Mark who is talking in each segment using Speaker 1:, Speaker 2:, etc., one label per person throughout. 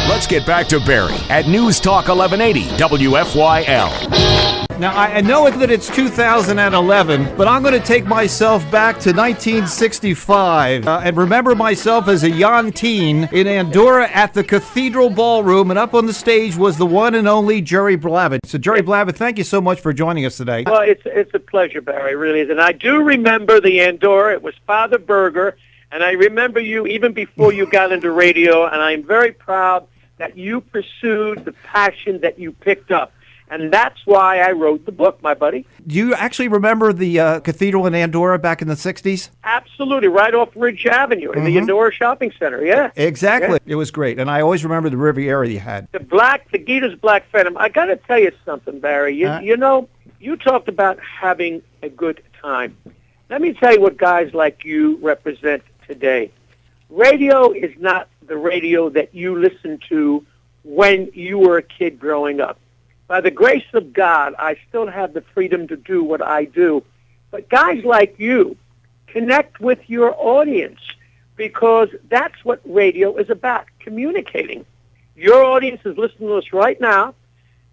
Speaker 1: Let's get back to Barry at NewsTalk 1180 WFYL.
Speaker 2: Now, I know that it's 2011, but I'm going to take myself back to 1965 and remember myself as a young teen in Andorra at the Cathedral Ballroom, and up on the stage was the one and only Jerry Blavat. So, Jerry Blavat, thank you so much for joining us today.
Speaker 3: Well, it's a pleasure, Barry, really is. And I do remember the Andorra. It was Father Berger, and I remember you even before you got into radio, and I'm very proud that you pursued the passion that you picked up. And that's why I wrote the book, my buddy.
Speaker 2: Do you actually remember the cathedral in Andorra back in the 60s?
Speaker 3: Absolutely, right off Ridge Avenue in the Andorra Shopping Center, yeah.
Speaker 2: Exactly.
Speaker 3: Yeah.
Speaker 2: It was great. And I always remember the Riviera you had.
Speaker 3: The Geator's Black Phantom. I got to tell you something, Barry. You know, you talked about having a good time. Let me tell you what guys like you represent today. Radio is not the radio that you listened to when you were a kid growing up. By the grace of God, I still have the freedom to do what I do. But guys like you connect with your audience because that's what radio is about, communicating. Your audience is listening to us right now.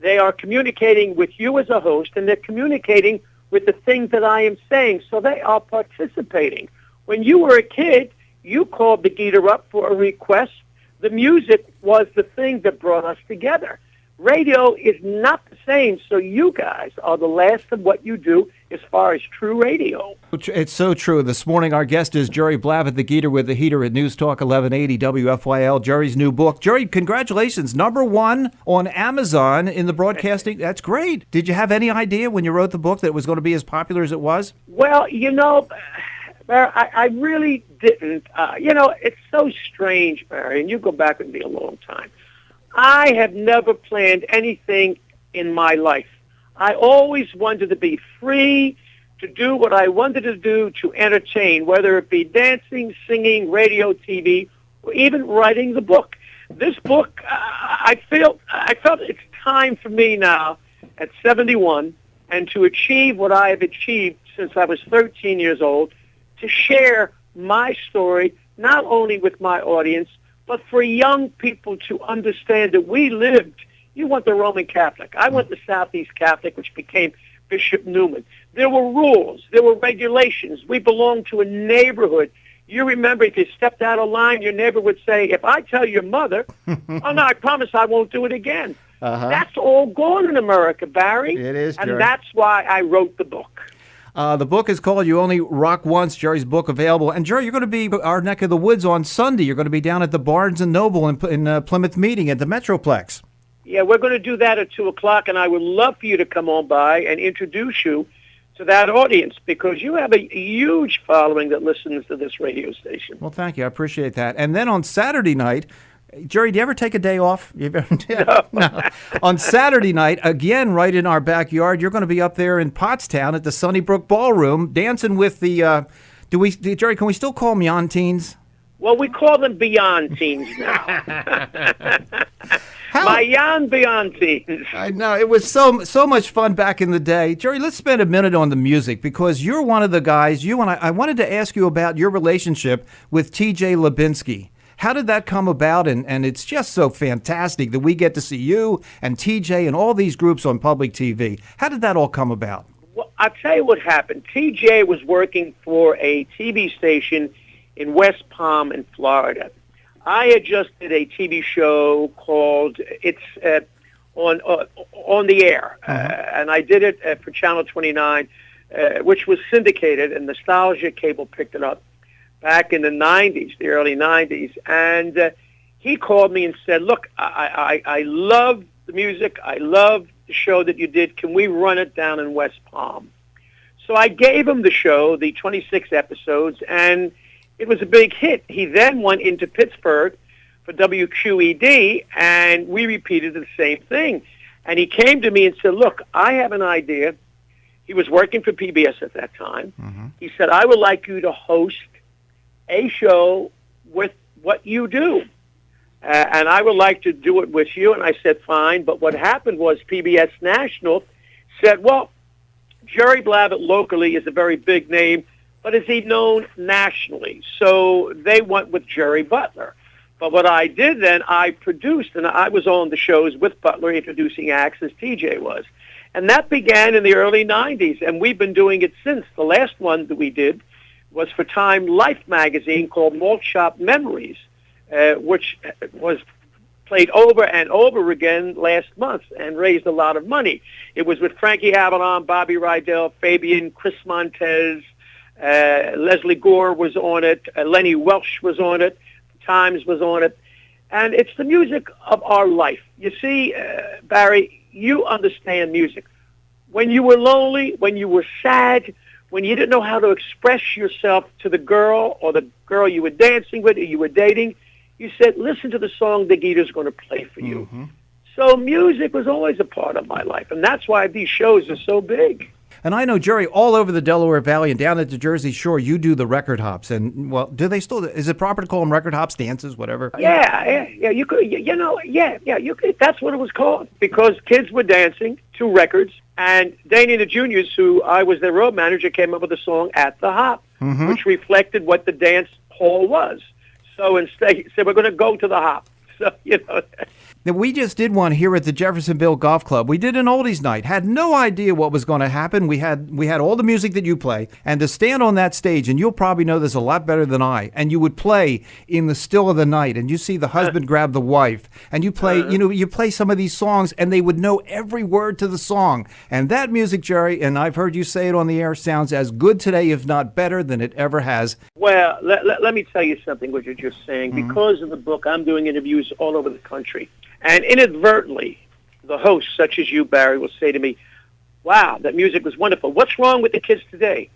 Speaker 3: They are communicating with you as a host, and they're communicating with the things that I am saying, so they are participating. When you were a kid, you called the Geator up for a request. The music was the thing that brought us together. Radio is not the same, so you guys are the last of what you do as far as true radio.
Speaker 2: It's so true. This morning, our guest is Jerry Blavat, the Geator with the Heator at NewsTalk 1180 WFYL, Jerry's new book. Jerry, congratulations. #1 on Amazon in the broadcasting. That's great. Did you have any idea when you wrote the book that it was going to be as popular as it was?
Speaker 3: Well, you know, Barry, I really didn't. You know, it's so strange, Barry, and you go back with me a long time. I have never planned anything in my life. I always wanted to be free to do what I wanted to do to entertain, whether it be dancing, singing, radio, TV, or even writing the book. This book, I felt it's time for me now at 71 and to achieve what I have achieved since I was 13 years old, to share my story not only with my audience, but for young people to understand that we lived. You went the Roman Catholic. I went the Southeast Catholic, which became Bishop Newman. There were rules. There were regulations. We belonged to a neighborhood. You remember, if you stepped out of line, your neighbor would say, if I tell your mother, oh, no, I promise I won't do it again. That's all gone in America, Barry.
Speaker 2: It is, Jerry.
Speaker 3: And that's why I wrote the book.
Speaker 2: The book is called You Only Rock Once, Jerry's book available. And, Jerry, you're going to be our neck of the woods on Sunday. You're going to be down at the Barnes & Noble in Plymouth Meeting at the Metroplex.
Speaker 3: Yeah, we're going to do that at 2 o'clock, and I would love for you to come on by and introduce you to that audience because you have a huge following that listens to this radio station.
Speaker 2: Well, thank you. I appreciate that. And then on Saturday night, Jerry, do you ever take a day off? No. On Saturday night, again, right in our backyard, you're going to be up there in Pottstown at the Sunnybrook Ballroom dancing with the, Jerry, can we still call them Yon Teens?
Speaker 3: Well, we call them Beyond Teens now. My Yon Beyond Teens.
Speaker 2: I know. It was so much fun back in the day. Jerry, let's spend a minute on the music because you're one of the guys, I wanted to ask you about your relationship with TJ Lubinsky. How did that come about? And it's just so fantastic that we get to see you and TJ and all these groups on public TV. How did that all come about?
Speaker 3: Well, I'll tell you what happened. TJ was working for a TV station in West Palm in Florida. I had just did a TV show called On the Air, and I did it for Channel 29, which was syndicated, and Nostalgia Cable picked it up back in the 90s, the early 90s. And he called me and said, look, I love the music. I love the show that you did. Can we run it down in West Palm? So I gave him the show, the 26 episodes, and it was a big hit. He then went into Pittsburgh for WQED, and we repeated the same thing. And he came to me and said, look, I have an idea. He was working for PBS at that time. He said, I would like you to host a show with what you do. And I would like to do it with you. And I said, fine. But what happened was PBS National said, well, Jerry Blavat locally is a very big name, but is he known nationally? So they went with Jerry Butler. But what I did then, I produced, and I was on the shows with Butler introducing acts as TJ was. And that began in the early 90s, and we've been doing it since. The last one that we did was for Time Life magazine called Malt Shop Memories, which was played over and over again last month and raised a lot of money. It was with Frankie Avalon, Bobby Rydell, Fabian, Chris Montez, Leslie Gore was on it, Lenny Welsh was on it, Times was on it, and it's the music of our life. You see, Barry, you understand music. When you were lonely, when you were sad, when you didn't know how to express yourself to the girl or the girl you were dancing with or you were dating, you said, listen to the song the Geator's going to play for you. Mm-hmm. So music was always a part of my life, and that's why these shows are so big.
Speaker 2: And I know, Jerry, all over the Delaware Valley and down at the Jersey Shore, you do the record hops. And, well, do they still, is it proper to call them record hops, dances, whatever?
Speaker 3: Yeah, you could, you could, that's what it was called, because kids were dancing to records, and Danny and the Juniors, who I was their road manager, came up with a song, At the Hop, mm-hmm. which reflected what the dance hall was. So instead, he said, we're going to go to the hop. So,
Speaker 2: Now, we just did one here at the Jeffersonville Golf Club. We did an oldies night. Had no idea what was going to happen. We had all the music that you play, and to stand on that stage, and you'll probably know this a lot better than I, and you would play in the still of the night, and you see the husband grab the wife, and you play, you play some of these songs, and they would know every word to the song. And that music, Jerry, and I've heard you say it on the air, sounds as good today, if not better, than it ever has.
Speaker 3: Well, let me tell you something, what you're just saying. Mm-hmm. Because of the book, I'm doing interviews all over the country. And inadvertently, the hosts, such as you, Barry, will say to me, wow, that music was wonderful. What's wrong with the kids today?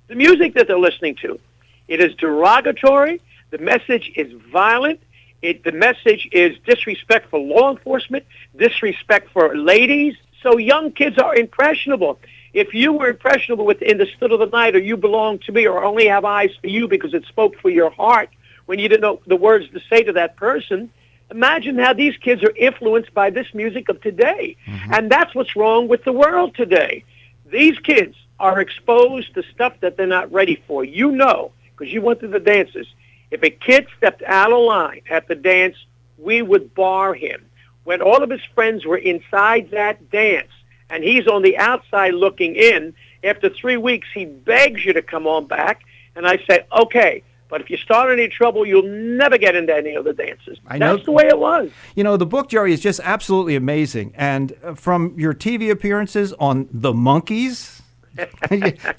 Speaker 3: The music that they're listening to. It is derogatory. The message is violent. The message is disrespect for law enforcement, disrespect for ladies. So young kids are impressionable. If you were impressionable in the still of the night, or you belong to me, or only have eyes for you because it spoke for your heart when you didn't know the words to say to that person, imagine how these kids are influenced by this music of today. Mm-hmm. And that's what's wrong with the world today. These kids are exposed to stuff that they're not ready for. You know, because you went through the dances. If a kid stepped out of line at the dance, we would bar him. When all of his friends were inside that dance, and he's on the outside looking in, after 3 weeks, he begs you to come on back. And I say, okay, but if you start any trouble, you'll never get into any of the dances. That's the way it was.
Speaker 2: You know, the book, Jerry, is just absolutely amazing. And from your TV appearances on The Monkees,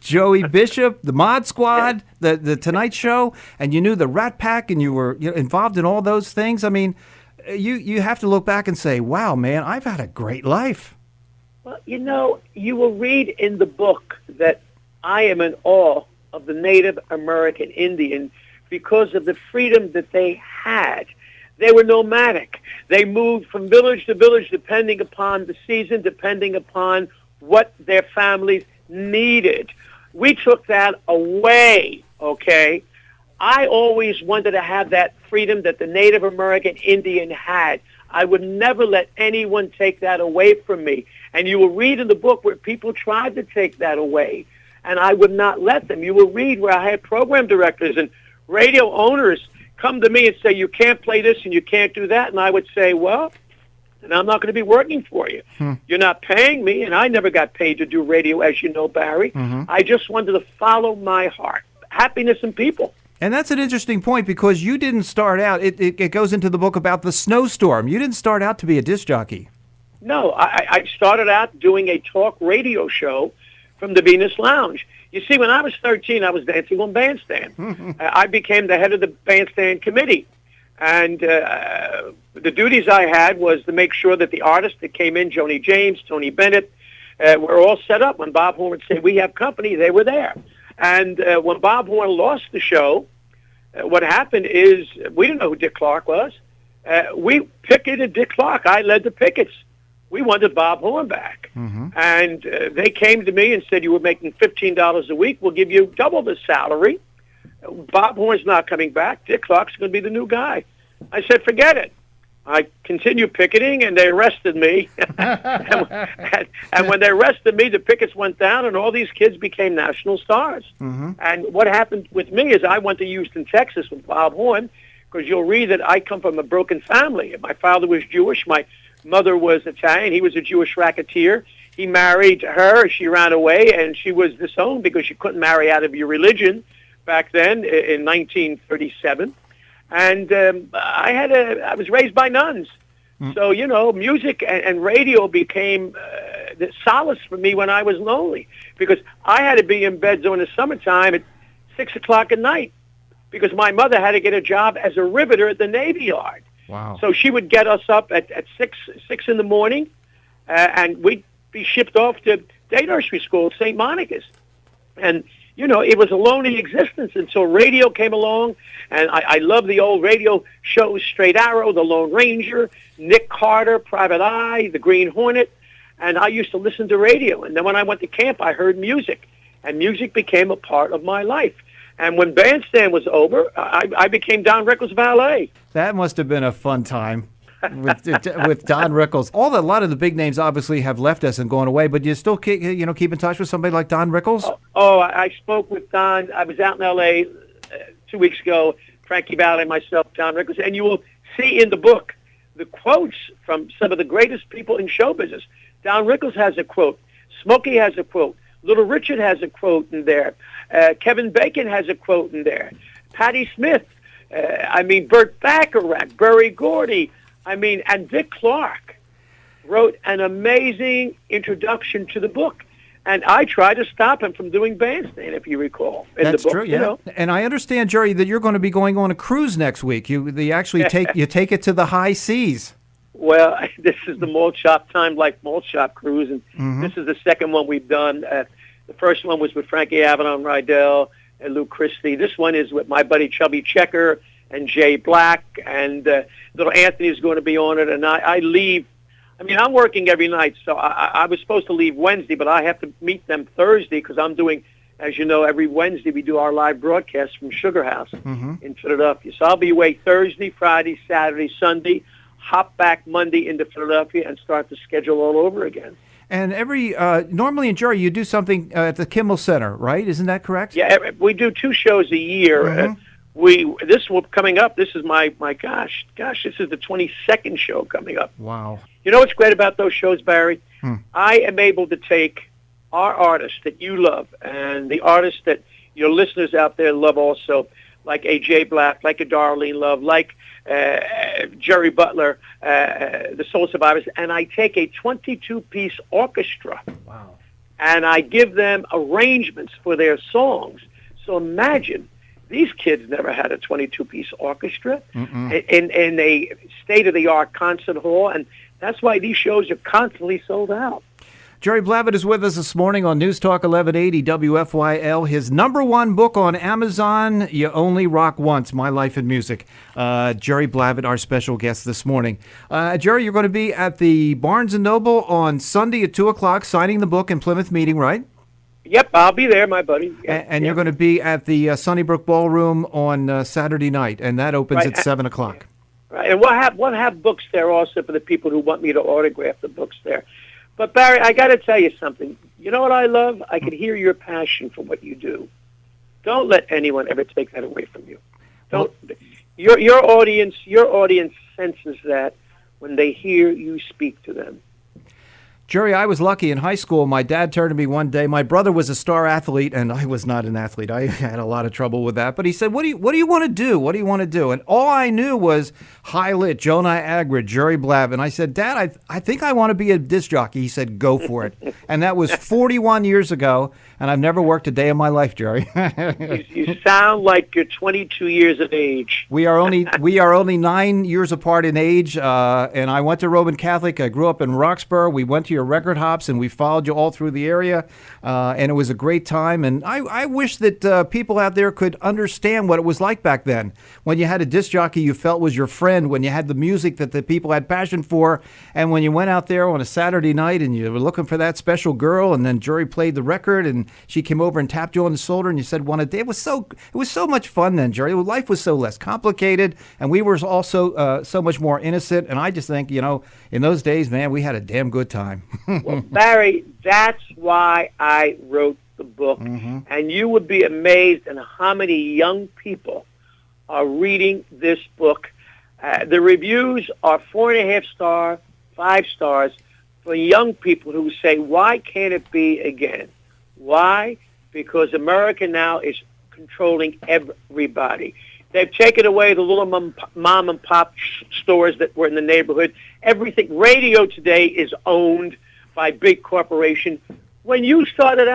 Speaker 2: Joey Bishop, the Mod Squad, the Tonight Show, and you knew the Rat Pack, and you were involved in all those things. I mean, you have to look back and say, wow, man, I've had a great life.
Speaker 3: Well, you will read in the book that I am in awe of the Native American Indian because of the freedom that they had. They were nomadic. They moved from village to village depending upon the season, depending upon what their families needed. We took that away, okay? I always wanted to have that freedom that the Native American Indian had. I would never let anyone take that away from me. And you will read in the book where people tried to take that away, and I would not let them. You will read where I had program directors and radio owners come to me and say, you can't play this and you can't do that. And I would say, well, then I'm not going to be working for you. You're not paying me, and I never got paid to do radio, as you know, Barry. Mm-hmm. I just wanted to follow my heart, happiness and people.
Speaker 2: And that's an interesting point, because you didn't start out, it goes into the book about the snowstorm. You didn't start out to be a disc jockey. No,
Speaker 3: I started out doing a talk radio show from the Venus Lounge. You see, when I was 13, I was dancing on Bandstand. I became the head of the Bandstand committee. And the duties I had was to make sure that the artists that came in, Joni James, Tony Bennett, were all set up. When Bob Horn would say, we have company, they were there. And when Bob Horn lost the show, what happened is we didn't know who Dick Clark was. We picketed Dick Clark. I led the pickets. We wanted Bob Horn back. Mm-hmm. And they came to me and said, you were making $15 a week. We'll give you double the salary. Bob Horn's not coming back. Dick Clark's going to be the new guy. I said, forget it. I continued picketing, and they arrested me. and when they arrested me, the pickets went down, and all these kids became national stars. Mm-hmm. And what happened with me is I went to Houston, Texas with Bob Horn, because you'll read that I come from a broken family. My father was Jewish. My mother was Italian. He was a Jewish racketeer. He married her. She ran away, and she was disowned because you couldn't marry out of your religion back then in 1937. And I was raised by nuns. So, you know, music and radio became the solace for me when I was lonely, because I had to be in bed during the summertime at 6 o'clock at night because my mother had to get a job as a riveter at the Navy Yard.
Speaker 2: Wow.
Speaker 3: So she would get us up at 6 in the morning, and we'd be shipped off to day nursery school at St. Monica's. And, you know, it was a lonely existence until radio came along, and I love the old radio shows, Straight Arrow, The Lone Ranger, Nick Carter, Private Eye, The Green Hornet, and I used to listen to radio. And then when I went to camp, I heard music, and music became a part of my life. And when Bandstand was over, I became Don Rickles' valet.
Speaker 2: That must have been a fun time with Don Rickles. A lot of the big names obviously have left us and gone away, but you still keep in touch with somebody like Don Rickles?
Speaker 3: I spoke with Don. I was out in L.A. 2 weeks ago, Frankie Valli, myself, Don Rickles, and you will see in the book the quotes from some of the greatest people in show business. Don Rickles has a quote. Smokey has a quote. Little Richard has a quote in there. Kevin Bacon has a quote in there. Patti Smith. Burt Bacharach, Berry Gordy. And Dick Clark wrote an amazing introduction to the book. And I tried to stop him from doing Bandstand, if you recall.
Speaker 2: That's
Speaker 3: the book,
Speaker 2: true, yeah.
Speaker 3: You know.
Speaker 2: And I understand, Jerry, that you're going to be going on a cruise next week. They actually take it to the high seas.
Speaker 3: Well, this is the Malt Shop Time Life Malt Shop Cruise, and this is the second one we've done. The first one was with Frankie Avalon Rydell and Lou Christie. This one is with my buddy Chubby Checker and Jay Black, and little Anthony is going to be on it. And I leave. I'm working every night, so I was supposed to leave Wednesday, but I have to meet them Thursday because I'm doing, as you know, every Wednesday we do our live broadcast from Sugar House in Philadelphia. So I'll be away Thursday, Friday, Saturday, Sunday, hop back Monday into Philadelphia and start the schedule all over again.
Speaker 2: And normally in Jerry, you do something at the Kimmel Center, right? Isn't that correct?
Speaker 3: Yeah, we do 2 shows a year. This will coming up. This is my gosh, this is the 22nd show coming up.
Speaker 2: Wow.
Speaker 3: You know what's great about those shows, Barry? I am able to take our artists that you love and the artists that your listeners out there love also, like a Jay Black, like a Darlene Love, like Jerry Butler, the Soul Survivors, and I take a 22-piece orchestra.
Speaker 2: Wow. And
Speaker 3: I give them arrangements for their songs. So imagine, these kids never had a 22-piece orchestra in a state-of-the-art concert hall, and that's why these shows are constantly sold out.
Speaker 2: Jerry Blavat is with us this morning on NewsTalk 1180 WFYL. His #1 book on Amazon, You Only Rock Once, My Life in Music. Jerry Blavat, our special guest this morning. Jerry, you're going to be at the Barnes & Noble on Sunday at 2 o'clock signing the book in Plymouth Meeting, right?
Speaker 3: Yep, I'll be there, my buddy.
Speaker 2: And you're going to be at the Sunnybrook Ballroom on Saturday night, and that opens at 7 o'clock.
Speaker 3: Right, and we'll have books there also for the people who want me to autograph the books there. But, Barry, I got to tell you something. You know what I love? I can hear your passion for what you do. Don't let anyone ever take that away from you. Don't. Your audience senses that when they hear you speak to them.
Speaker 2: Jerry, I was lucky in high school. My dad turned to me one day. My brother was a star athlete, and I was not an athlete. I had a lot of trouble with that. But he said, what do you want to do? What do you want to do? And all I knew was High Lit, Joe Niagara, Jerry Blavat. And I said, Dad, I think I want to be a disc jockey. He said, go for it. And that was 41 years ago, and I've never worked a day in my life, Jerry.
Speaker 3: You sound like you're 22 years of age.
Speaker 2: We are only 9 years apart in age, and I went to Roman Catholic. I grew up in Roxborough. We went to your record hops, and we followed you all through the area, and it was a great time. And I wish that people out there could understand what it was like back then, when you had a disc jockey you felt was your friend, when you had the music that the people had passion for, and when you went out there on a Saturday night and you were looking for that special girl, and then Jerry played the record, and she came over and tapped you on the shoulder, and you said, "Want a day?" It was so much fun then, Jerry. Life was so less complicated, and we were also so much more innocent. And I just think, in those days, man, we had a damn good time.
Speaker 3: Well, Barry, that's why I wrote the book. And you would be amazed at how many young people are reading this book. The reviews are 4.5 star, 5 stars for young people who say, why can't it be again? Why? Because America now is controlling everybody. They've taken away the little mom and pop stores that were in the neighborhood. Everything. Radio today is owned by big corporations. When I started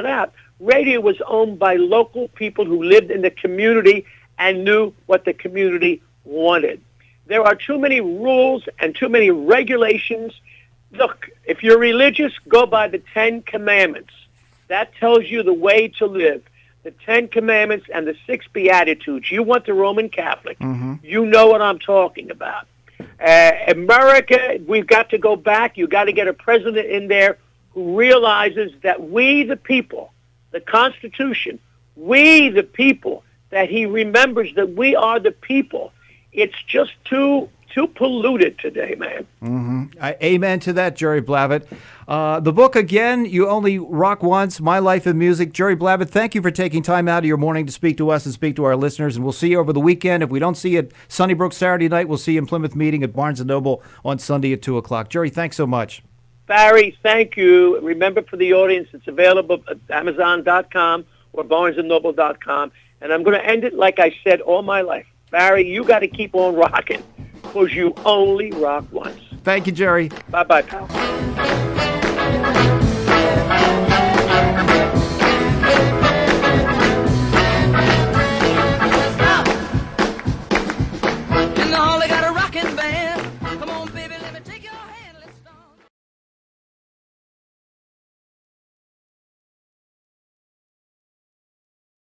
Speaker 3: out, radio was owned by local people who lived in the community and knew what the community wanted. There are too many rules and too many regulations. Look, if you're religious, go by the 10 Commandments. That tells you the way to live. The 10 Commandments and the 6 Beatitudes. You want the Roman Catholic.
Speaker 2: Mm-hmm.
Speaker 3: You know what I'm talking about. America, we've got to go back. You've got to get a president in there who realizes that we, the people, the Constitution, we, the people, that he remembers that we are the people. It's just too polluted today, man.
Speaker 2: Mm-hmm. Amen to that, Jerry Blavat. The book, again, You Only Rock Once, My Life in Music. Jerry Blavat, thank you for taking time out of your morning to speak to us and speak to our listeners. And we'll see you over the weekend. If we don't see you at Sunnybrook Saturday night, we'll see you in Plymouth Meeting at Barnes & Noble on Sunday at 2 o'clock. Jerry, thanks so much.
Speaker 3: Barry, thank you. Remember, for the audience, it's available at Amazon.com or BarnesandNoble.com. And I'm going to end it like I said all my life. Barry, you got to keep on rocking, because you only rock once.
Speaker 2: Thank you, Jerry.
Speaker 3: Bye-bye, pal.